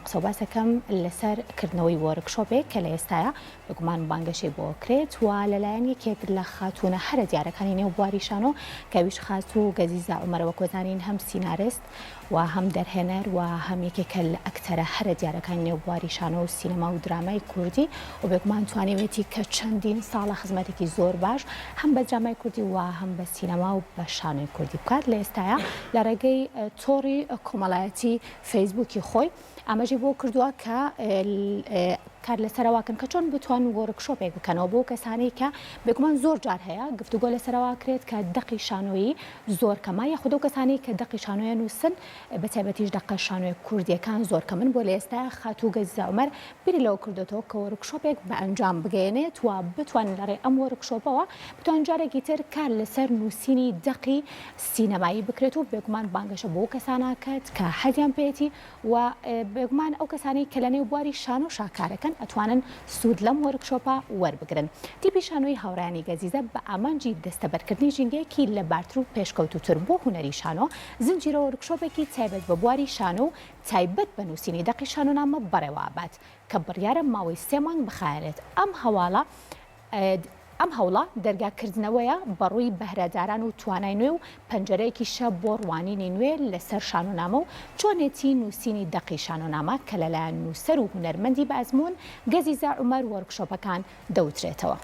قسە و باسەکەم لەسەر کردنەوەی وەرکشۆپێک کە لە ئێستاە بگومان بانگەشەی بۆ کرێت و لەلایەن یەکێک لە خاتونە هەرە دیارەکانی نێو بواریشانۆ کەویش خات و گەزیزە عومەرەوە کۆزانین هەم سینارست و هەم دەرهێنەر و هەم یەکێکە لە ئەکتەرە هەرە دیارەکانی نێو بواریشانۆ و سینەما و درامای کوردی و بێگومان توانێتی کە چەندین ساڵە خزمەتێکی زۆر باش هەم بە درامای کوردی و هەم بە سینەما و بە شانۆی کوردی بکات لە ئێستاە لە ڕێگەی تۆڕی کۆمەڵایەتی فەیسبووکی خۆی ئاماژەی بۆ کردووە کە کار لەسەرواکەن کە چۆن بتوان وەرکشۆپێک بکەنەوە بۆ کەسانی کە بێگومان زۆر جار هەیە گفتوگۆ لەسەرەوە کرێت کە دەقی شانۆیی زۆر کەمە یاخود ئەو کەسانی کە دەقی شانۆیان نووسن بە تایبەتیش دەقە شانۆی کوردیەکان زۆر کەمن بۆ لە ئێستا خاتوو گەزیزە عومەر بیری لەوە کردوێتەوە کە وەرکشۆپێک بە ئەنجام بگەێنێت و بتوانن لەڕێ ئەم وەرکشۆپەوە بتوان جارێکی تر کار لەسەر نووسینی دەقی سینەمایی بکرێت و بێگومان بانگەشە بۆ کەساناکەت کە حەزیان پێێتی و بێگومان ئەو کەسانی کە لە نێو بواری شانۆ شاکارەکەن ئەتوانن سوود لەم وەرکشۆپە وەربگرن. تیپی شانۆی هاوڕێیانی گەزیزە بە ئامانجی دەستەبەرکردنی ژینگەیەکی لە بارتر و پێشکەوتوتر بۆ هونەری شانۆ زنجیرە وەرکشۆپێکی تایبەت بە بواری شانۆ و تایبەت بە نووسینی دەقی شانۆنامە بەڕێوەبات کە بڕیارە ماوەی 3 مانگ بخایێنێت. ئەم هەوڵە دەرگاکردنەوەیە بەڕووی بەهرەداران و توانای نوێ و پەنجەرەیەکی شە بۆ ڕوانینی نوێ لەسەر شانۆنامە و چۆنێتی نووسینی دەقی شانۆنامە کە لەلایەن نووسەر و هونەرمەندی بە ئەزموون گەزیزە عومەر وەرکشۆپەکان دەوترێتەوە.